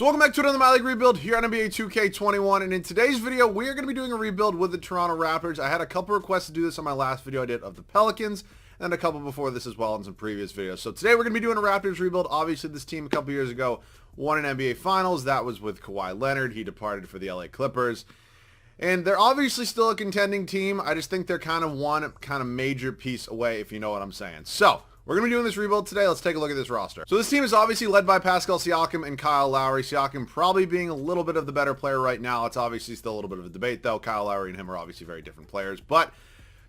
So welcome back to another My League rebuild here on NBA 2K21, and in today's video we are going to be doing a rebuild with the Toronto Raptors. I had a couple requests to do this on my last video I did of the Pelicans, and a couple before this as well in some previous videos. So today we're going to be doing a Raptors rebuild. Obviously this team a couple years ago won an NBA Finals. That was with Kawhi Leonard. He departed for the LA Clippers. And they're obviously still a contending team. I just think they're kind of one major piece away, if you know what I'm saying. So we're going to be doing this rebuild today. Let's take a look at this roster. So this team is obviously led by Pascal Siakam and Kyle Lowry. Siakam probably being a little bit of the better player right now. It's obviously still a little bit of a debate, though. Kyle Lowry and him are obviously very different players. But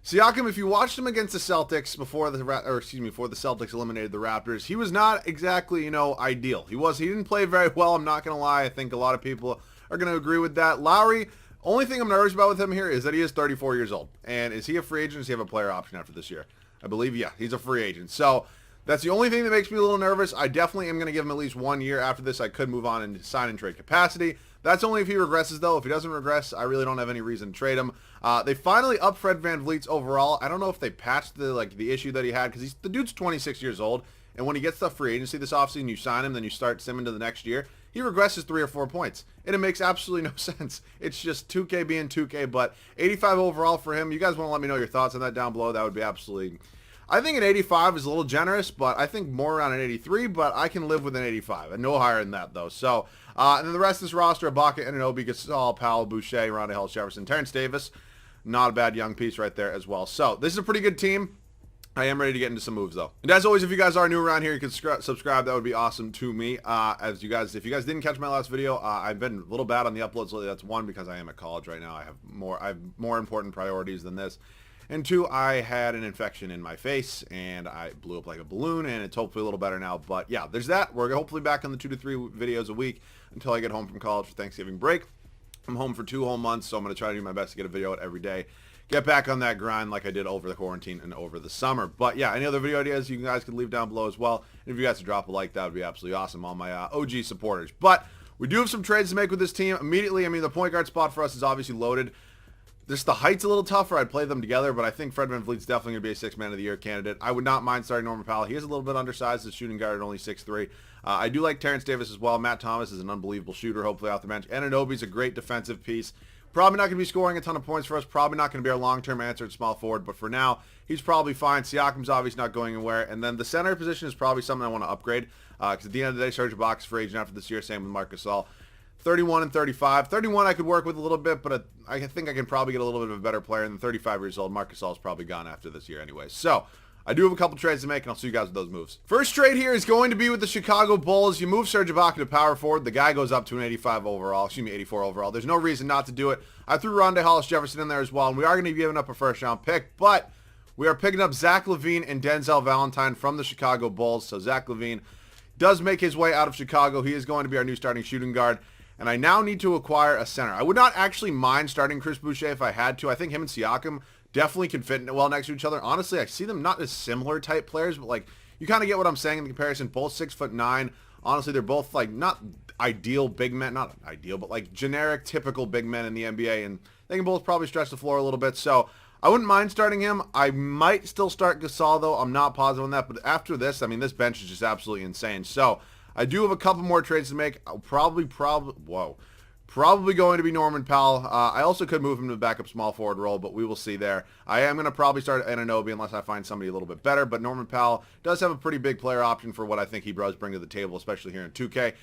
Siakam, if you watched him against the Celtics before the Celtics eliminated the Raptors, he was not exactly, ideal. He didn't play very well. I'm not going to lie. I think a lot of people are going to agree with that. Lowry, only thing I'm nervous about with him here is that he is 34 years old. And is he a free agent? Does he have a player option after this year? I believe, yeah, he's a free agent. So that's the only thing that makes me a little nervous. I definitely am going to give him at least 1 year. After this, I could move on and sign and trade capacity. That's only if he regresses, though. If he doesn't regress, I really don't have any reason to trade him. They finally upped Fred VanVleet's overall. I don't know if they patched the issue that he had, because the dude's 26 years old, and when he gets the free agency this offseason, you sign him, then you start simming to the next year, he regresses 3 or 4 points, and it makes absolutely no sense. It's just 2K being 2K, but 85 overall for him. You guys want to let me know your thoughts on that down below? That would be absolutely... I think an 85 is a little generous, but I think more around an 83, but I can live with an 85, and no higher than that, though. So, and then the rest of this roster, Ibaka, Anunoby, Gasol, Powell, Boucher, Rondae Hollis-Jefferson, Terrence Davis, not a bad young piece right there as well. So, this is a pretty good team. I am ready to get into some moves, though. And as always, if you guys are new around here, you can subscribe. That would be awesome to me. If you guys didn't catch my last video, I've been a little bad on the uploads lately. That's one, because I am at college right now. I have more important priorities than this. And two, I had an infection in my face, and I blew up like a balloon, and it's hopefully a little better now. But yeah, there's that. We're hopefully back on the 2 to 3 videos a week until I get home from college for Thanksgiving break. I'm home for 2 whole months, so I'm going to try to do my best to get a video out every day. Get back on that grind like I did over the quarantine and over the summer. But yeah, any other video ideas you guys can leave down below as well. And if you guys could drop a like, that would be absolutely awesome, all my OG supporters. But we do have some trades to make with this team. Immediately, the point guard spot for us is obviously loaded. Just the height's a little tougher. I'd play them together, but I think Fred VanVleet's definitely going to be a 6th man of the year candidate. I would not mind starting Norman Powell. He is a little bit undersized as shooting guard at only 6'3". I do like Terrence Davis as well. Matt Thomas is an unbelievable shooter, hopefully off the bench. Anunoby's a great defensive piece. Probably not going to be scoring a ton of points for us. Probably not going to be our long-term answer at small forward, but for now, he's probably fine. Siakam's obviously not going anywhere. And then the center position is probably something I want to upgrade, because at the end of the day, Serge Ibaka's free agent after this year. Same with Marc Gasol. 31 and 35. 31 I could work with a little bit, but I think I can probably get a little bit of a better player. And 35 years old, Marc Gasol is probably gone after this year anyway. So I do have a couple trades to make, and I'll see you guys with those moves. First trade here is going to be with the Chicago Bulls. You move Serge Ibaka to power forward. The guy goes up to an 84 overall. There's no reason not to do it. I threw Rondae Hollis-Jefferson in there as well, and we are going to be giving up a first-round pick, but we are picking up Zach LaVine and Denzel Valentine from the Chicago Bulls. So Zach LaVine does make his way out of Chicago. He is going to be our new starting shooting guard. And I now need to acquire a center. I would not actually mind starting Chris Boucher if I had to. I think him and Siakam definitely can fit well next to each other. Honestly, I see them not as similar type players, but you kind of get what I'm saying in the comparison. Both 6'9". Honestly, they're both not ideal big men, not ideal, but generic, typical big men in the NBA, and they can both probably stretch the floor a little bit. So I wouldn't mind starting him. I might still start Gasol, though. I'm not positive on that. But after this, this bench is just absolutely insane. So I do have a couple more trades to make. I'll probably going to be Norman Powell. I also could move him to the backup small forward role, but we will see there. I am going to probably start Anunoby unless I find somebody a little bit better, but Norman Powell does have a pretty big player option for what I think he does bring to the table, especially here in 2K.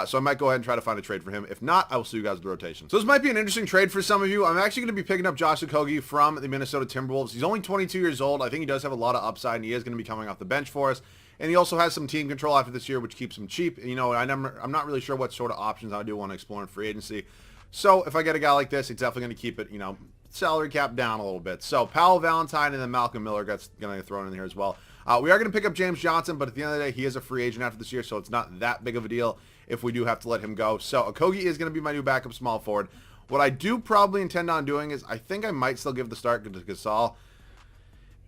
So I might go ahead and try to find a trade for him. If not, I will see you guys with the rotation. So this might be an interesting trade for some of you. I'm actually going to be picking up Josh Okogie from the Minnesota Timberwolves. He's only 22 years old. I think he does have a lot of upside, and he is going to be coming off the bench for us. And he also has some team control after this year, which keeps him cheap. I'm not really sure what sort of options I do want to explore in free agency. So if I get a guy like this, it's definitely going to keep it, salary cap down a little bit. So Powell, Valentine, and then Malcolm Miller gets going to get thrown in here as well. We are going to pick up James Johnson, but at the end of the day, he is a free agent after this year, so it's not that big of a deal if we do have to let him go. So Okogie is going to be my new backup small forward. What I do probably intend on doing is I think I might still give the start to Gasol.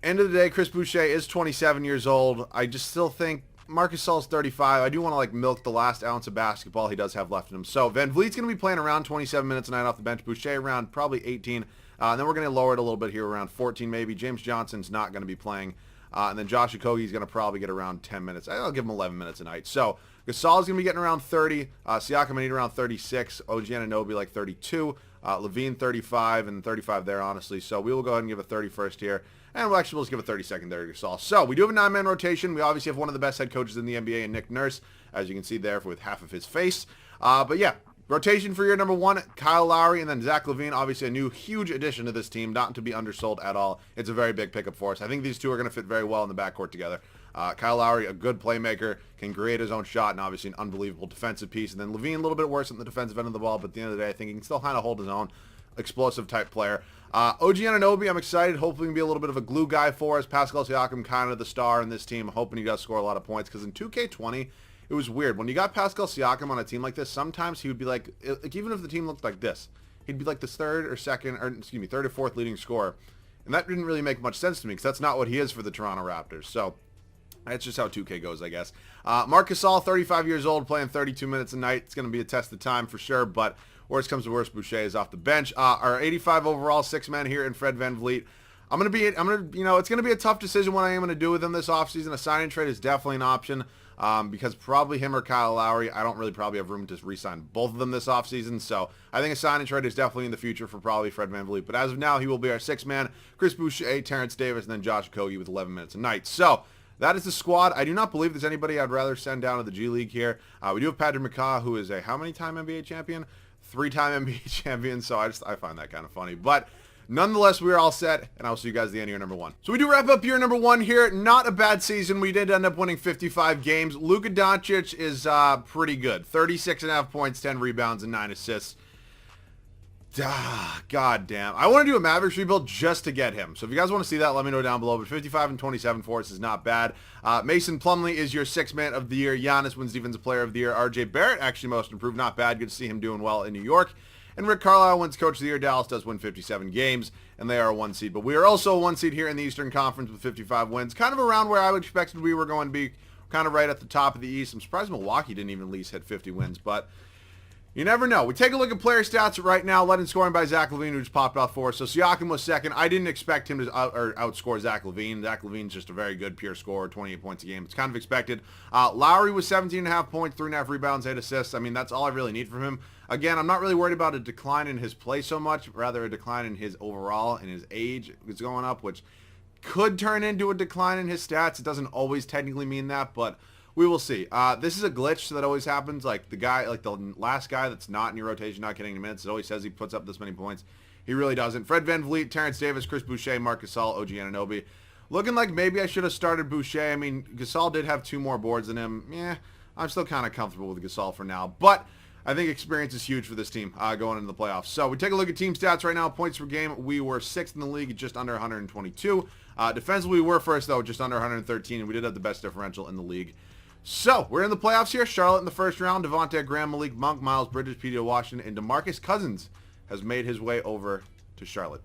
End of the day, Chris Boucher is 27 years old. I just still think Marc Gasol's 35. I do want to milk the last ounce of basketball he does have left in him. So VanVleet's going to be playing around 27 minutes a night off the bench. Boucher around probably 18. And then we're going to lower it a little bit here around 14 maybe. James Johnson's not going to be playing And then Josh Okogie is going to probably get around 10 minutes. I'll give him 11 minutes a night. So Gasol is going to be getting around 30. Siakam, I need around 36. OG Anunoby like 32. Levine 35 and 35 there, honestly. So we will go ahead and give a 31st here. And we'll just give a 32nd there to Gasol. So we do have a 9-man rotation. We obviously have one of the best head coaches in the NBA in Nick Nurse, as you can see there with half of his face. But yeah, rotation for year number 1, Kyle Lowry and then Zach LaVine. Obviously a new huge addition to this team, not to be undersold at all. It's a very big pickup for us. I think these two are going to fit very well in the backcourt together. Kyle Lowry, a good playmaker, can create his own shot, and obviously an unbelievable defensive piece. And then LaVine, a little bit worse on the defensive end of the ball, but at the end of the day, I think he can still kind of hold his own. Explosive type player. OG Anunoby, I'm excited. Hopefully he can be a little bit of a glue guy for us. Pascal Siakam, kind of the star in this team. Hoping he does score a lot of points, because in 2K20, it was weird. When you got Pascal Siakam on a team like this, sometimes he would be like even if the team looked like this, he'd be like the third or fourth leading scorer. And that didn't really make much sense to me, because that's not what he is for the Toronto Raptors. So that's just how 2K goes, I guess. Marc Gasol, 35 years old, playing 32 minutes a night. It's going to be a test of time for sure, but worst comes to worst, Boucher is off the bench. Our 85 overall 6-man here in Fred VanVleet. It's going to be a tough decision what I am going to do with him this offseason. A sign and trade is definitely an option, because probably him or Kyle Lowry, I don't really probably have room to re-sign both of them this offseason. So I think a sign and trade is definitely in the future for probably Fred VanVleet. But as of now, he will be our 6-man. Chris Boucher, Terrence Davis, and then Josh Okogie with 11 minutes a night. So that is the squad. I do not believe there's anybody I'd rather send down to the G League here. We do have Patrick McCaw, who is a how many time NBA champion? 3-time NBA champion, so I find that kind of funny. But nonetheless, we are all set, and I'll see you guys at the end of year number 1. So we do wrap up year number 1 here. Not a bad season. We did end up winning 55 games. Luka Doncic is pretty good. 36.5 points, 10 rebounds, and 9 assists. God damn. I want to do a Mavericks rebuild just to get him. So if you guys want to see that, let me know down below. But 55 and 27 for us is not bad. Mason Plumlee is your 6-man of the year. Giannis wins Defensive Player of the Year. RJ Barrett, actually most improved. Not bad. Good to see him doing well in New York. And Rick Carlisle wins Coach of the Year. Dallas does win 57 games, and they are a 1 seed. But we are also a 1 seed here in the Eastern Conference with 55 wins. Kind of around where I would expect we were going to be, kind of right at the top of the East. I'm surprised Milwaukee didn't even at least hit 50 wins, but you never know. We take a look at player stats right now. Led in scoring by Zach LaVine, who just popped off for us. So Siakam was second. I didn't expect him to outscore Zach LaVine. Zach LaVine's just a very good pure scorer, 28 points a game. It's kind of expected. Lowry was 17.5 points, 3.5 rebounds, 8 assists. I mean, that's all I really need from him. Again, I'm not really worried about a decline in his play so much, rather a decline in his overall, and his age is going up, which could turn into a decline in his stats. It doesn't always technically mean that, but we will see. This is a glitch that always happens. Like the last guy that's not in your rotation, not getting any minutes, it always says he puts up this many points. He really doesn't. Fred VanVleet, Terrence Davis, Chris Boucher, Marc Gasol, OG Anunoby. Looking like maybe I should have started Boucher. I mean, Gasol did have 2 more boards than him. Yeah, I'm still kind of comfortable with Gasol for now. But I think experience is huge for this team going into the playoffs. So we take a look at team stats right now. Points per game, we were 6th in the league, just under 122. Defensively, we were first, though, just under 113, and we did have the best differential in the league. So, we're in the playoffs here. Charlotte in the first round. Devontae Graham, Malik Monk, Miles Bridges, P.J. Washington, and DeMarcus Cousins has made his way over to Charlotte.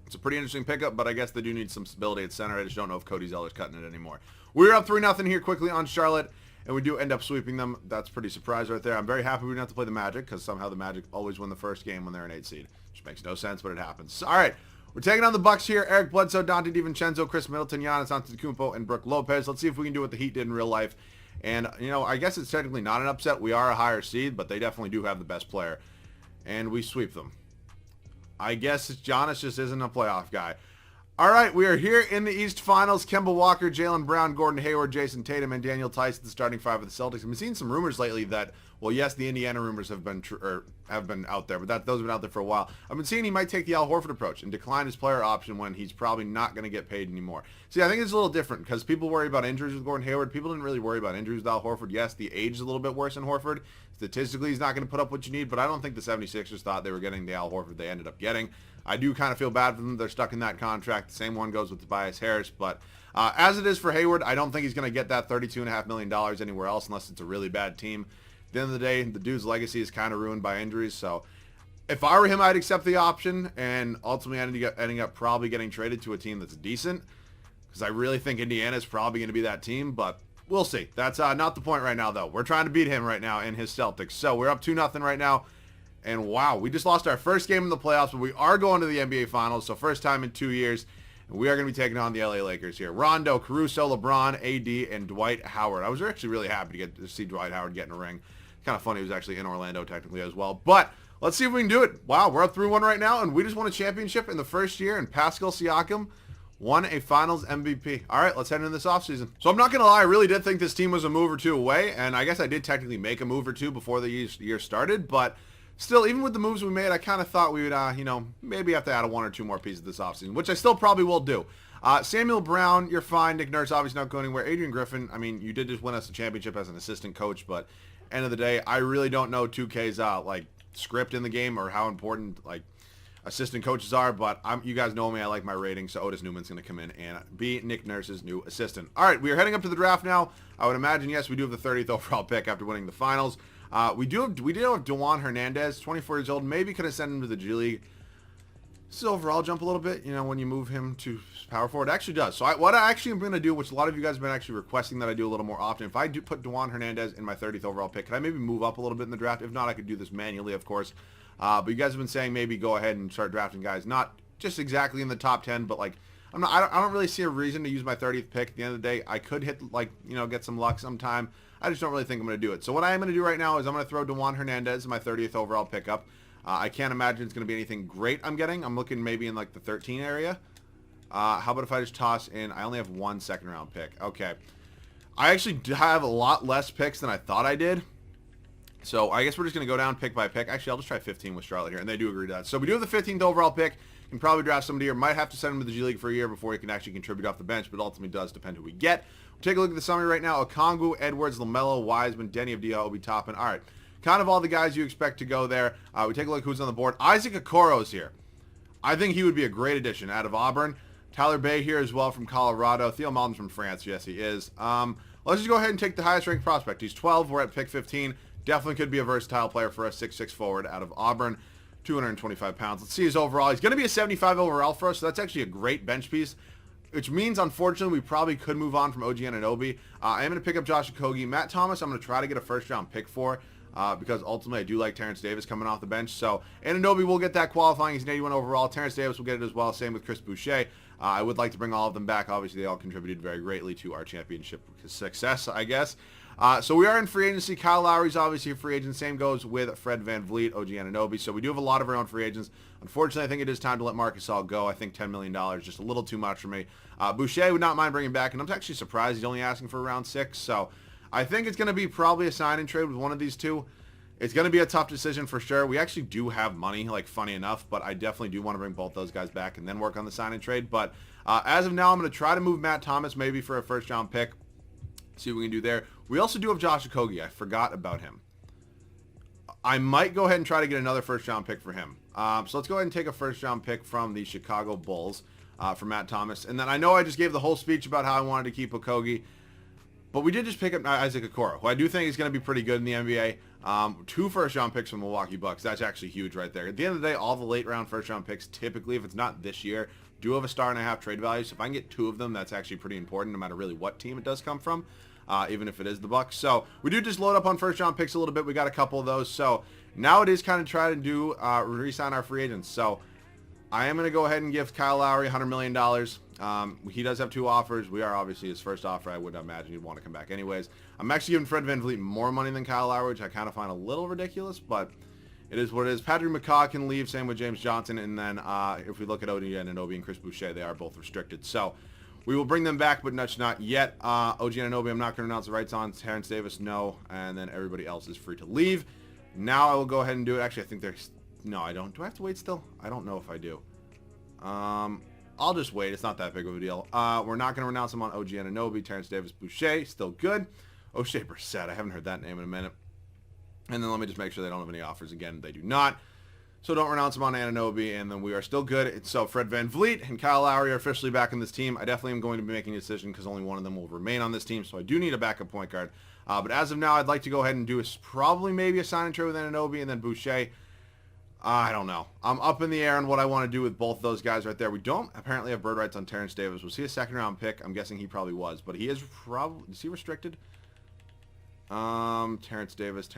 It's a pretty interesting pickup, but I guess they do need some stability at center. I just don't know if Cody Zeller's cutting it anymore. We're up 3-0 here quickly on Charlotte, and we do end up sweeping them. That's pretty surprise right there. I'm very happy we didn't have to play the Magic, because somehow the Magic always win the first game when they're an 8 seed, which makes no sense, but it happens. All right. We're taking on the Bucks here. Eric Bledsoe, Dante DiVincenzo, Chris Middleton, Giannis Antetokounmpo, and Brook Lopez. Let's see if we can do what the Heat did in real life. And, I guess it's technically not an upset. We are a higher seed, but they definitely do have the best player. And we sweep them. I guess Giannis just isn't a playoff guy. All right, we are here in the East Finals. Kemba Walker, Jaylen Brown, Gordon Hayward, Jason Tatum, and Daniel Tice, the starting 5 of the Celtics. I've been seeing some rumors lately that, well, yes, the Indiana rumors have been out there, but those have been out there for a while. I've been seeing he might take the Al Horford approach and decline his player option when he's probably not going to get paid anymore. See, I think it's a little different because people worry about injuries with Gordon Hayward. People didn't really worry about injuries with Al Horford. Yes, the age is a little bit worse than Horford. Statistically, he's not going to put up what you need, but I don't think the 76ers thought they were getting the Al Horford they ended up getting. I do kind of feel bad for them. They're stuck in that contract. The same one goes with Tobias Harris. But as it is for Hayward, I don't think he's going to get that $32.5 million anywhere else unless it's a really bad team. At the end of the day, the dude's legacy is kind of ruined by injuries. So if I were him, I'd accept the option. And ultimately, ending up probably getting traded to a team that's decent. Because I really think Indiana is probably going to be that team. But we'll see. That's not the point right now, though. We're trying to beat him right now in his Celtics. So we're up 2-0 right now. And wow, we just lost our first game in the playoffs, but we are going to the NBA Finals, so first time in 2 years. And we are going to be taking on the LA Lakers here. Rondo, Caruso, LeBron, AD, and Dwight Howard. I was actually really happy to see Dwight Howard get in a ring. Kind of funny he was actually in Orlando technically as well. But let's see if we can do it. Wow, we're up 3-1 right now, and we just won a championship in the first year, and Pascal Siakam won a finals MVP. All right, let's head into this offseason. So I'm not going to lie, I really did think this team was a move or two away, and I guess I did technically make a move or two before the year started, but still, even with the moves we made, I kind of thought we would, you know, maybe have to add one or two more pieces this offseason, which I still probably will do. Samuel Brown, you're fine. Nick Nurse, obviously not going anywhere. Adrian Griffin, I mean, you did just win us a championship as an assistant coach, but end of the day, I really don't know 2K's, like, script in the game or how important, like, assistant coaches are, but you guys know me, I like my rating, so Otis Newman's going to come in and be Nick Nurse's new assistant. All right, we are heading up to the draft now. I would imagine, yes, we do have the 30th overall pick after winning the finals. We did have DeJuan Hernandez, 24 years old. Maybe could have sent him to the G League. This is overall jump a little bit, you know, when you move him to power forward. It actually does. So what I actually am going to do, which a lot of you guys have been actually requesting that I do a little more often, if I do put DeJuan Hernandez in my 30th overall pick, could I maybe move up a little bit in the draft? If not, I could do this manually, of course. But you guys have been saying maybe go ahead and start drafting guys, not just exactly in the top 10, but like I don't really see a reason to use my 30th pick. At the end of the day, I could hit, like, you know, get some luck sometime. I just don't really think I'm going to do it. So what I am going to do right now is I'm going to throw DeJuan Hernandez in my 30th overall pickup. I can't imagine it's going to be anything great I'm getting. I'm looking maybe in like the 13 area. How about if I just toss in, I only have one second round pick. Okay. I actually have a lot less picks than I thought I did. So I guess we're just going to go down pick by pick. Actually, I'll just try 15 with Charlotte here, and they do agree to that. So we do have the 15th overall pick. You can probably draft somebody here. Might have to send him to the G League for a year before he can actually contribute off the bench, but ultimately does depend who we get. We'll take a look at the summary right now. Okongwu, Edwards, LaMelo, Wiseman, Denny Avdija, Obi Toppin. All right. Kind of all the guys you expect to go there. We take a look who's on the board. Isaac Okoro's here. I think he would be a great addition out of Auburn. Tyler Bay here as well from Colorado. Theo Maledon's from France. Yes, he is. Let's just go ahead and take the highest ranked prospect. He's 12. We're at pick 15. Definitely could be a versatile player for us. 6'6" forward out of Auburn. 225 pounds. Let's see his overall. He's going to be a 75 overall for us, so that's actually a great bench piece, which means, unfortunately, we probably could move on from OG Anunoby. I am going to pick up Josh Okogie. Matt Thomas, I'm going to try to get a first-round pick for, because ultimately I do like Terrence Davis coming off the bench. So Anunoby will get that qualifying. He's an 81 overall. Terrence Davis will get it as well. Same with Chris Boucher. I would like to bring all of them back. Obviously, they all contributed very greatly to our championship success, I guess. So we are in free agency. Kyle Lowry's obviously a free agent. Same goes with Fred VanVleet, OG Anunoby. So we do have a lot of our own free agents. Unfortunately, I think it is time to let Marc Gasol go. I think $10 million, just a little too much for me. Boucher would not mind bringing back, and I'm actually surprised he's only asking for around 6. So I think it's going to be probably a sign and trade with one of these two. It's going to be a tough decision for sure. We actually do have money, like, funny enough, but I definitely do want to bring both those guys back and then work on the sign and trade. But as of now, I'm going to try to move Matt Thomas maybe for a first-round pick. See what we can do there. We also do have Josh Okogie. I forgot about him. I might go ahead and try to get another first-round pick for him. So let's go ahead and take a first-round pick from the Chicago Bulls for Matt Thomas. And then I know I just gave the whole speech about how I wanted to keep Okogie, but we did just pick up Isaac Okoro, who I do think is going to be pretty good in the NBA. 2 first-round picks from the Milwaukee Bucks. That's actually huge right there. At the end of the day, all the late-round first-round picks, typically, if it's not this year, do have a 1.5-star trade value. So if I can get 2 of them, that's actually pretty important, no matter really what team it does come from, even if it is the Bucks. So we do just load up on first-round picks a little bit. We got a couple of those. So now it is kind of try to do re-sign our free agents. So I am going to go ahead and give Kyle Lowry $100 million. He does have 2 offers. We are obviously his first offer. I would imagine he'd want to come back anyways. I'm actually giving Fred VanVleet more money than Kyle Lowry, which I kind of find a little ridiculous, but it is what it is. Patrick McCaw can leave, same with James Johnson, and then if we look at OG Anunoby and Chris Boucher, they are both restricted. So we will bring them back, but not yet. OG Anunoby, I'm not going to announce the rights on. Terrence Davis, no, and then everybody else is free to leave. Now I will go ahead and do it. Actually, I think there's... No, I don't. Do I have to wait still? I don't know if I do. I'll just wait. It's not that big of a deal. We're not going to announce them on OG Anunoby, Terrence Davis, Boucher, still good. O'Shea Brissett, I haven't heard that name in a minute. And then let me just make sure they don't have any offers again. They do not. So don't renounce them on Anunoby, and then we are still good. So Fred VanVleet and Kyle Lowry are officially back in this team. I definitely am going to be making a decision because only one of them will remain on this team, so I do need a backup point guard. But as of now, I'd like to go ahead and do probably maybe a sign and trade with Anunoby and then Boucher. I don't know. I'm up in the air on what I want to do with both those guys right there. We don't apparently have bird rights on Terrence Davis. Was he a second-round pick? I'm guessing he probably was, but he is probably... Is he restricted? Terrence Davis.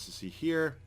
Is he here?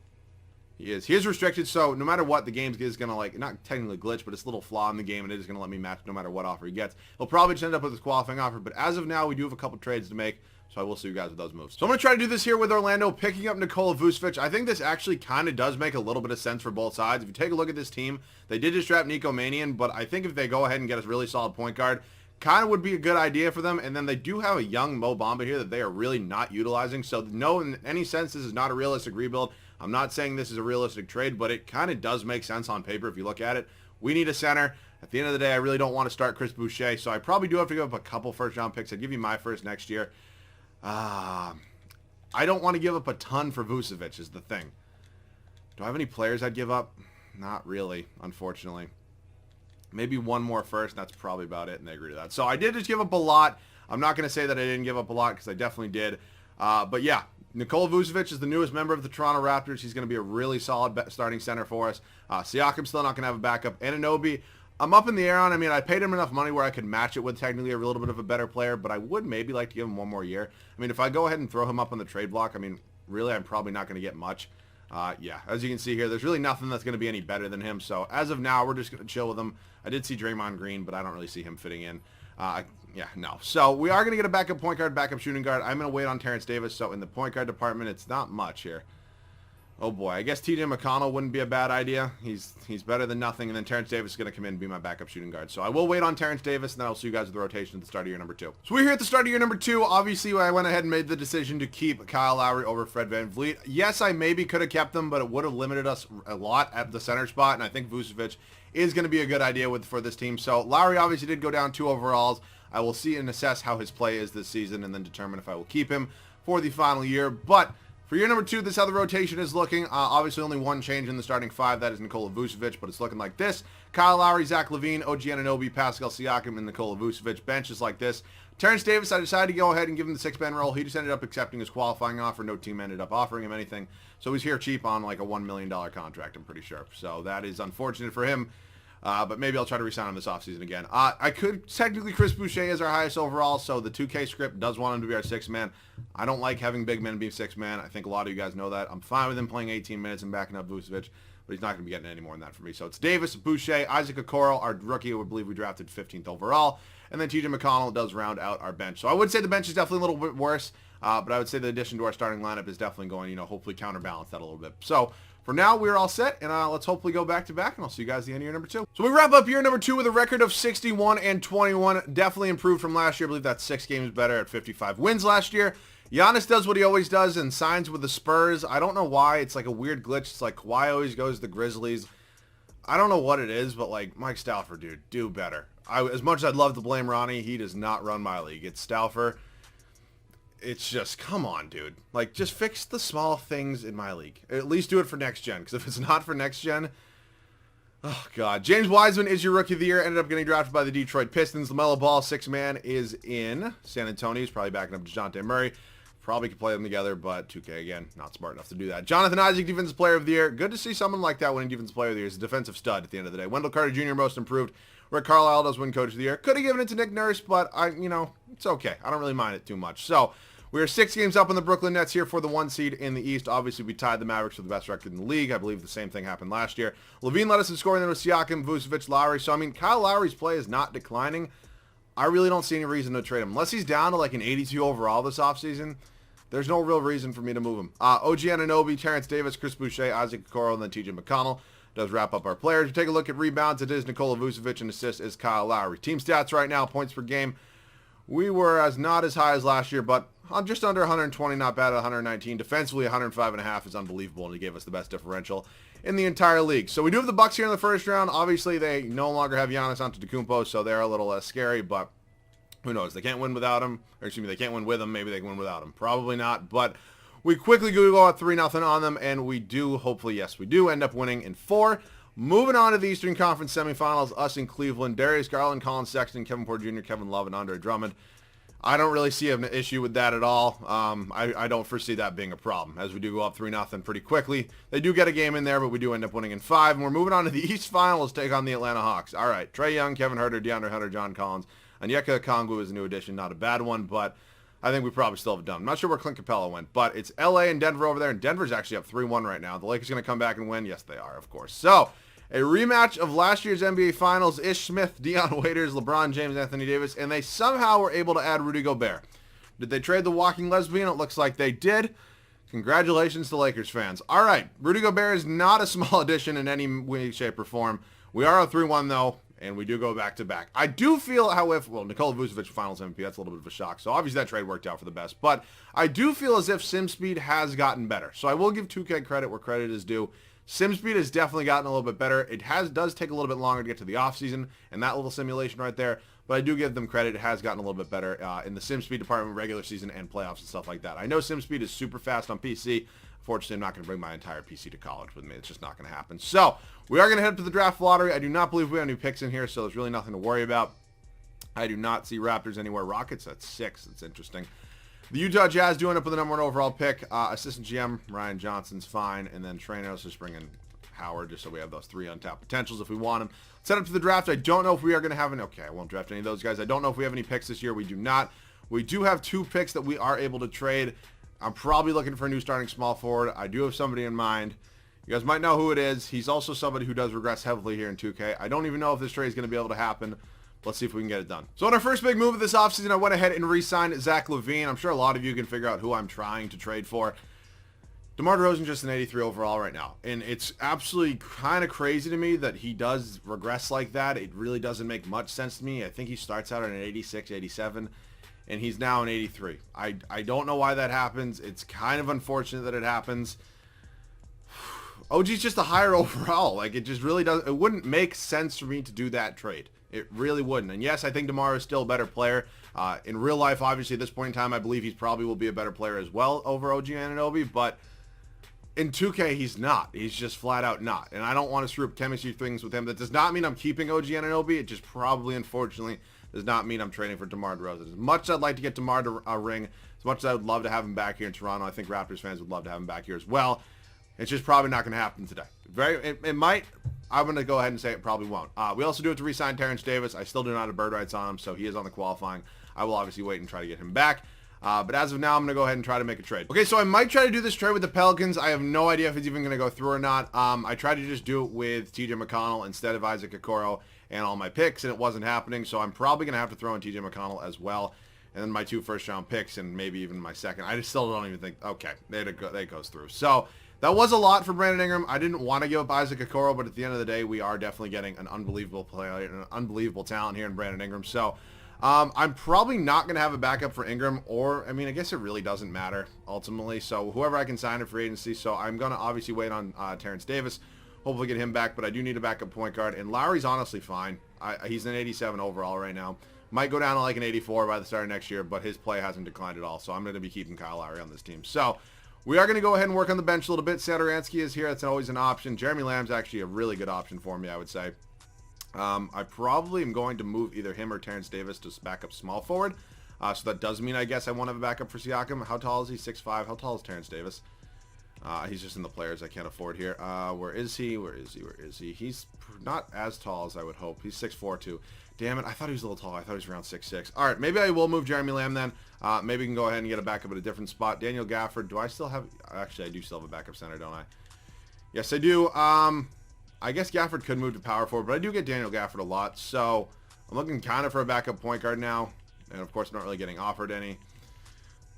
He is. He is restricted, so no matter what, the game is going to, like, not technically glitch, but it's a little flaw in the game, and it is going to let me match no matter what offer he gets. He'll probably just end up with his qualifying offer, but as of now, we do have a couple trades to make, so I will see you guys with those moves. So I'm going to try to do this here with Orlando, picking up Nikola Vucevic. I think this actually kind of does make a little bit of sense for both sides. If you take a look at this team, they did just draft Nico Manian, but I think if they go ahead and get a really solid point guard, kind of would be a good idea for them. And then they do have a young Mo Bamba here that they are really not utilizing. So no, in any sense, this is not a realistic rebuild. I'm not saying this is a realistic trade, but it kind of does make sense on paper if you look at it. We need a center. At the end of the day, I really don't want to start Chris Boucher, so I probably do have to give up a couple first-round picks. I'd give you my first next year. I don't want to give up a ton for Vucevic is the thing. Do I have any players I'd give up? Not really, unfortunately. Maybe one more first, and that's probably about it, and they agree to that. So I did just give up a lot. I'm not going to say that I didn't give up a lot because I definitely did. But yeah, Nikola Vucevic is the newest member of the Toronto Raptors. He's going to be a really solid starting center for us. Siakam's still not going to have a backup. Anunoby, I'm up in the air on. I mean, I paid him enough money where I could match it with technically a little bit of a better player, but I would maybe like to give him one more year. I mean, if I go ahead and throw him up on the trade block, I mean, really, I'm probably not going to get much. Yeah, as you can see here, there's really nothing that's going to be any better than him. So as of now, we're just going to chill with him. I did see Draymond Green, but I don't really see him fitting in. Yeah, no. So we are going to get a backup point guard, backup shooting guard. I'm going to wait on Terrence Davis. So in the point guard department, it's not much here. Oh boy, I guess TJ McConnell wouldn't be a bad idea. He's better than nothing. And then Terrence Davis is going to come in and be my backup shooting guard. So I will wait on Terrence Davis, and then I'll see you guys with the rotation at the start of year number 2. So we're here at the start of year number 2. Obviously, I went ahead and made the decision to keep Kyle Lowry over Fred VanVleet. Yes, I maybe could have kept them, but it would have limited us a lot at the center spot. And I think Vucevic is going to be a good idea for this team. So Lowry obviously did go down 2 overalls. I will see and assess how his play is this season and then determine if I will keep him for the final year. But for year number 2, this is how the rotation is looking. Obviously, only one change in the starting 5. That is Nikola Vucevic, but it's looking like this. Kyle Lowry, Zach LaVine, OG Anunoby, Pascal Siakam, and Nikola Vucevic. Bench is like this. Terrence Davis, I decided to go ahead and give him the 6-man role. He just ended up accepting his qualifying offer. No team ended up offering him anything. So he's here cheap on like a $1 million contract, I'm pretty sure. So that is unfortunate for him. But maybe I'll try to re-sign him this offseason again. I could technically Chris Boucher is our highest overall, so the 2K script does want him to be our 6-man. I don't like having big men be 6-man. I think a lot of you guys know that. I'm fine with him playing 18 minutes and backing up Vucevic, but he's not going to be getting any more than that for me. So it's Davis, Boucher, Isaac Okoro, our rookie, I believe we drafted 15th overall, and then TJ McConnell does round out our bench. So I would say the bench is definitely a little bit worse, but I would say the addition to our starting lineup is definitely going, hopefully counterbalance that a little bit. So for now, we're all set, and let's hopefully go back-to-back, and I'll see you guys at the end of year number 2. So we wrap up year number 2 with a record of 61-21. Definitely improved from last year. I believe that's 6 games better at 55 wins last year. Giannis does what he always does and signs with the Spurs. I don't know why. It's like a weird glitch. It's like Kawhi always goes to the Grizzlies. I don't know what it is, but like Mike Stauffer, dude, do better. As much as I'd love to blame Ronnie, he does not run my league. It's Stauffer. It's just, come on, dude. Like, just fix the small things in my league. At least do it for next gen, because if it's not for next gen, oh, God. James Wiseman is your rookie of the year. Ended up getting drafted by the Detroit Pistons. LaMelo Ball, 6-man, is in San Antonio. He's probably backing up DeJounte Murray. Probably could play them together, but 2K, again, not smart enough to do that. Jonathan Isaac, Defensive Player of the Year. Good to see someone like that winning Defensive Player of the Year. He's a defensive stud at the end of the day. Wendell Carter Jr., Most Improved. Rick Carlisle does win Coach of the Year. Could have given it to Nick Nurse, but, it's okay. I don't really mind it too much. So we are 6 games up on the Brooklyn Nets here for the 1 seed in the East. Obviously, we tied the Mavericks for the best record in the league. I believe the same thing happened last year. LaVine led us in scoring, then with Siakam, Vucevic, Lowry. So, Kyle Lowry's play is not declining. I really don't see any reason to trade him. Unless he's down to like an 82 overall this offseason, there's no real reason for me to move him. OG Anunoby, Terrence Davis, Chris Boucher, Isaac Okoro, and then TJ McConnell does wrap up our players. We take a look at rebounds. It is Nikola Vucevic, and assists is Kyle Lowry. Team stats right now, points per game. We were not as high as last year, but just under 120, not bad at 119. Defensively, 105.5 is unbelievable, and he gave us the best differential in the entire league. So we do have the Bucks here in the first round. Obviously, they no longer have Giannis Antetokounmpo, so they're a little less scary, but who knows? They can't win without him. Or excuse me, they can't win with him. Maybe they can win without him. Probably not, but we quickly go out 3-0 on them, and we do, hopefully, yes, we do end up winning in 4. Moving on to the Eastern Conference semifinals, us in Cleveland. Darius Garland, Colin Sexton, Kevin Porter Jr., Kevin Love, and Andre Drummond. I don't really see an issue with that at all. I don't foresee that being a problem, as we do go up 3-0 pretty quickly. They do get a game in there, but we do end up winning in 5. And we're moving on to the East Finals, take on the Atlanta Hawks. All right, Trae Young, Kevin Huerter, DeAndre Hunter, John Collins. Onyeka Okongwu is a new addition, not a bad one, but I think we probably still have it done. I'm not sure where Clint Capella went, but it's LA and Denver over there, and Denver's actually up 3-1 right now. The Lakers going to come back and win? Yes, they are, of course. So, a rematch of last year's NBA Finals, Ish Smith, Dion Waiters, LeBron James, Anthony Davis, and they somehow were able to add Rudy Gobert. Did they trade the walking lesbian? It looks like they did. Congratulations to Lakers fans. All right, Rudy Gobert is not a small addition in any way, shape, or form. We are up 3-1, though, and we do go back-to-back. I do feel, however, well, Nikola Vucevic Finals MVP, that's a little bit of a shock. So obviously that trade worked out for the best. But I do feel as if sim speed has gotten better. So I will give 2K credit where credit is due. Sim speed has definitely gotten a little bit better. It does take a little bit longer to get to the offseason and that little simulation right there. But I do give them credit. It has gotten a little bit better in the sim speed department, regular season, and playoffs and stuff like that. I know sim speed is super fast on PC. Unfortunately, I'm not going to bring my entire PC to college with me. It's just not going to happen. So, we are going to head up to the draft lottery. I do not believe we have any picks in here, so there's really nothing to worry about. I do not see Raptors anywhere. Rockets at 6. It's interesting. The Utah Jazz do end up with the number 1 overall pick. Assistant GM, Ryan Johnson's fine. And then Trainos just bringing Howard just so we have those 3 untapped potentials if we want them. Set up to the draft. I don't know if we are going to have any. Okay, I won't draft any of those guys. I don't know if we have any picks this year. We do not. We do have 2 picks that we are able to trade. I'm probably looking for a new starting small forward. I do have somebody in mind. You guys might know who it is. He's also somebody who does regress heavily here in 2K. I don't even know if this trade is going to be able to happen. Let's see if we can get it done. So on our first big move of this offseason, I went ahead and re-signed Zach LaVine. I'm sure a lot of you can figure out who I'm trying to trade for. DeMar DeRozan just an 83 overall right now. And it's absolutely kind of crazy to me that he does regress like that. It really doesn't make much sense to me. I think he starts out at an 86, 87. And he's now an 83. I don't know why that happens. It's kind of unfortunate that it happens. OG's just a higher overall. Like, it just really doesn't. It wouldn't make sense for me to do that trade. It really wouldn't. And yes, I think DeMar is still a better player. In real life, obviously, at this point in time, I believe he probably will be a better player as well over OG Anunoby. But in 2K, he's not. He's just flat out not. And I don't want to screw up chemistry things with him. That does not mean I'm keeping OG Anunoby. It just probably, unfortunately, does not mean I'm trading for DeMar DeRozan. As much as I'd like to get DeMar to a ring, as much as I would love to have him back here in Toronto, I think Raptors fans would love to have him back here as well. It's just probably not going to happen today. It might. I'm going to go ahead and say it probably won't. We also do have to re-sign Terrence Davis. I still do not have bird rights on him, so he is on the qualifying. I will obviously wait and try to get him back. But as of now, I'm going to go ahead and try to make a trade. Okay, so I might try to do this trade with the Pelicans. I have no idea if it's even going to go through or not. I tried to just do it with TJ McConnell instead of Isaac Okoro and all my picks, and it wasn't happening. So I'm probably going to have to throw in TJ McConnell as well. And then my 2 first-round picks and maybe even my second. I just still don't even think, okay, that goes through. So that was a lot for Brandon Ingram. I didn't want to give up Isaac Okoro, but at the end of the day, we are definitely getting an unbelievable player, an unbelievable talent here in Brandon Ingram. So I'm probably not going to have a backup for Ingram, or, I mean, I guess it really doesn't matter, ultimately. So whoever I can sign in free agency. So I'm going to obviously wait on Terrence Davis, hopefully get him back, but I do need a backup point guard. And Lowry's honestly fine. He's an 87 overall right now. Might go down to like an 84 by the start of next year, but his play hasn't declined at all. So I'm going to be keeping Kyle Lowry on this team. So we are going to go ahead and work on the bench a little bit. Satoransky is here. That's always an option. Jeremy Lamb's actually a really good option for me, I would say. I probably am going to move either him or Terrence Davis to backup small forward. So that does mean, I guess, I want to have a backup for Siakam. How tall is he? 6'5". How tall is Terrence Davis? He's just in the players I can't afford here. Where is he? Where is he? Where is he? He's not as tall as I would hope. He's 6'4", too. Damn it. I thought he was a little tall. I thought he was around 6'6". All right. Maybe I will move Jeremy Lamb then. Maybe we can go ahead and get a backup at a different spot. Daniel Gafford. Do I still have... Actually, I do still have a backup center, don't I? Yes, I do. I guess Gafford could move to power forward, but I do get Daniel Gafford a lot. So I'm looking kind of for a backup point guard now. And, of course, not really getting offered any,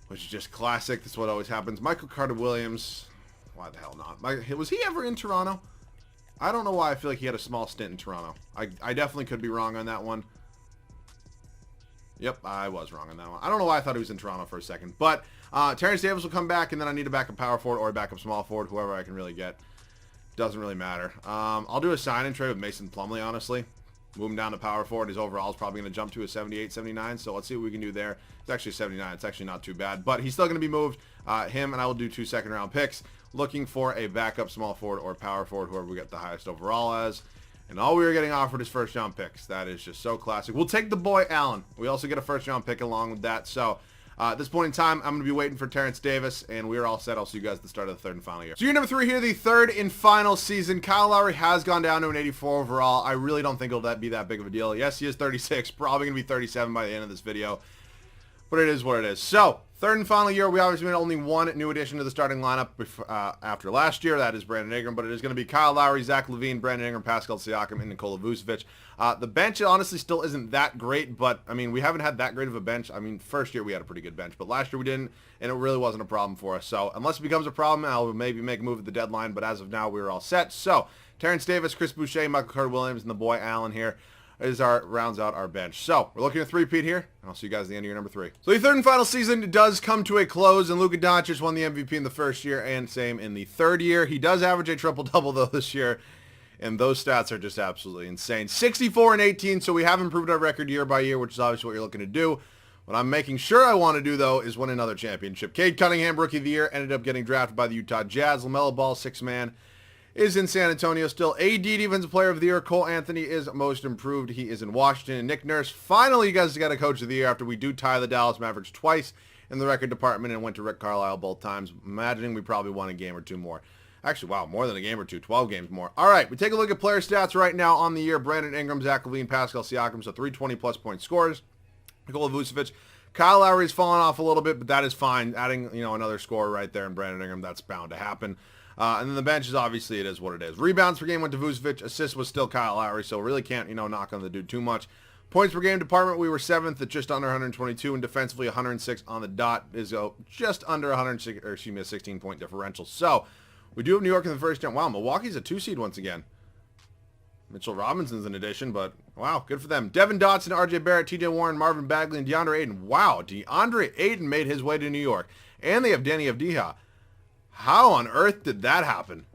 which is just classic. That's what always happens. Michael Carter-Williams. Why the hell not? Was he ever in Toronto? I don't know why I feel like he had a small stint in Toronto. I definitely could be wrong on that one. Yep, I was wrong on that one. I don't know why I thought he was in Toronto for a second. But Terrence Davis will come back, and then I need a backup power forward or a backup small forward, whoever I can really get. Doesn't really matter. I'll do a sign-in trade with Mason Plumlee, honestly. Move him down to power forward. His overall is probably going to jump to a 78, 79. So let's see what we can do there. It's actually 79. It's actually not too bad. But he's still going to be moved. Him and I will do 2 second-round picks. Looking for a backup small forward or power forward, whoever we get the highest overall as. And all we are getting offered is first-round picks. That is just so classic. We'll take the boy Allen. We also get a first-round pick along with that. So at this point in time, I'm going to be waiting for Terrence Davis, and we are all set. I'll see you guys at the start of the 3rd and final year. So year number 3 here, the 3rd and final season. Kyle Lowry has gone down to an 84 overall. I really don't think it'll be that big of a deal. Yes, he is 36. Probably going to be 37 by the end of this video. But it is what it is. So, third and final year, we obviously made only one new addition to the starting lineup after last year. That is Brandon Ingram, but it is going to be Kyle Lowry, Zach LaVine, Brandon Ingram, Pascal Siakam, and Nikola Vucevic. The bench honestly still isn't that great, but, I mean, we haven't had that great of a bench. I mean, first year we had a pretty good bench, but last year we didn't, and it really wasn't a problem for us. So, unless it becomes a problem, I'll maybe make a move at the deadline, but as of now, we're all set. So, Terrence Davis, Chris Boucher, Michael Carter-Williams, and the boy Allen here rounds out our bench. So, we're looking at three-peat here, and I'll see you guys at the end of your number 3. So, the third and final season does come to a close, and Luka Doncic won the MVP in the first year, and same in the third year. He does average a triple-double, though, this year, and those stats are just absolutely insane. 64 and 18, so we have improved our record year by year, which is obviously what you're looking to do. What I'm making sure I want to do, though, is win another championship. Cade Cunningham, Rookie of the Year, ended up getting drafted by the Utah Jazz. LaMelo Ball, 6-man. Is in San Antonio still. AD Defensive Player of the Year. Cole Anthony is most improved. He is in Washington. And Nick Nurse, finally, you guys got a Coach of the Year after we do tie the Dallas Mavericks twice in the record department and went to Rick Carlisle both times. Imagining we probably won a game or two more. Actually, wow, more than a game or two. 12 games more. All right, we take a look at player stats right now on the year. Brandon Ingram, Zach LaVine, Pascal Siakam, so 320-plus point scores. Nikola Vucevic. Kyle Lowry's fallen off a little bit, but that is fine. Adding, another scorer right there in Brandon Ingram, that's bound to happen. And then the bench is obviously it is what it is. Rebounds per game went to Vucevic. Assists was still Kyle Lowry, so really can't, knock on the dude too much. Points per game department, we were 7th at just under 122, and defensively 106 on the dot is just under 106, or excuse me, a 16-point differential. So we do have New York in the first round. Wow, Milwaukee's a 2-seed once again. Mitchell Robinson's an addition, but wow, good for them. Devin Dotson, RJ Barrett, TJ Warren, Marvin Bagley, and DeAndre Ayton. Wow, DeAndre Ayton made his way to New York. And they have Danny Avdija. How on earth did that happen?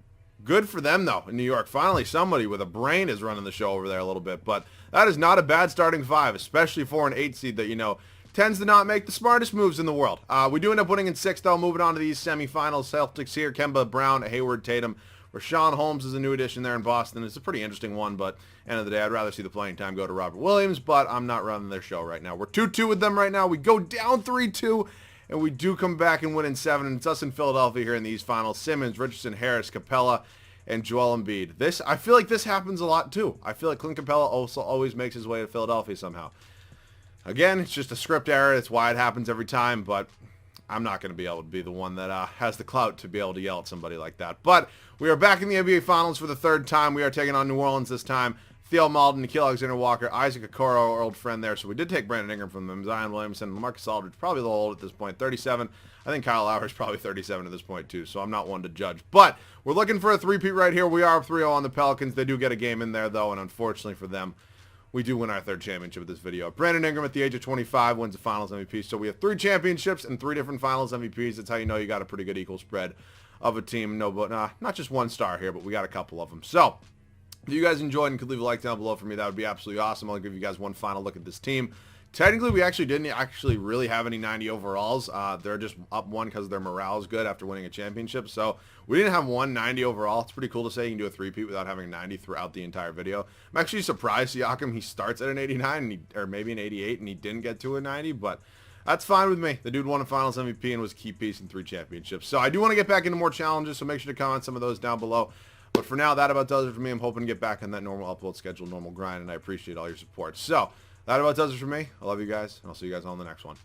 Good for them, though, in New York. Finally, somebody with a brain is running the show over there a little bit. But that is not a bad starting 5, especially for an 8 seed that, tends to not make the smartest moves in the world. We do end up winning in 6, though. Moving on to these semifinals. Celtics here, Kemba Brown, Hayward, Tatum. Rashawn Holmes is a new addition there in Boston. It's a pretty interesting one, but end of the day, I'd rather see the playing time go to Robert Williams, but I'm not running their show right now. We're 2-2 with them right now. We go down 3-2. And we do come back and win in 7. And it's us in Philadelphia here in these finals. Simmons, Richardson, Harris, Capella, and Joel Embiid. I feel like this happens a lot too. I feel like Clint Capella also always makes his way to Philadelphia somehow. Again, it's just a script error. That's why it happens every time. But I'm not going to be able to be the one that has the clout to be able to yell at somebody like that. But we are back in the NBA Finals for the 3rd time. We are taking on New Orleans this time. Theo Malden, Nickeil Alexander-Walker, Isaac Okoro, our old friend there. So we did take Brandon Ingram from them. Zion Williamson, LaMarcus Aldridge, probably a little old at this point, 37. I think Kyle Lowry's probably 37 at this point too, so I'm not one to judge. But we're looking for a 3-peat right here. We are up 3-0 on the Pelicans. They do get a game in there, though, and unfortunately for them, we do win our 3rd championship with this video. Brandon Ingram at the age of 25 wins the Finals MVP. So we have 3 championships and 3 different Finals MVPs. That's how you know you got a pretty good equal spread of a team. No, but not just one star here, but we got a couple of them. So if you guys enjoyed and could leave a like down below for me, that would be absolutely awesome. I'll give you guys one final look at this team. Technically, we actually didn't really have any 90 overalls. They're just up 1 because their morale is good after winning a championship. So we didn't have 190 overall. It's pretty cool to say you can do a 3-peat without having 90 throughout the entire video. I'm actually surprised Siakam, he starts at an 89 or maybe an 88 and he didn't get to a 90, but that's fine with me. The dude won a Finals MVP and was a key piece in 3 championships. So I do want to get back into more challenges, so make sure to comment some of those down below. But for now, that about does it for me. I'm hoping to get back on that normal upload schedule, normal grind, and I appreciate all your support. So that about does it for me. I love you guys, and I'll see you guys on the next one.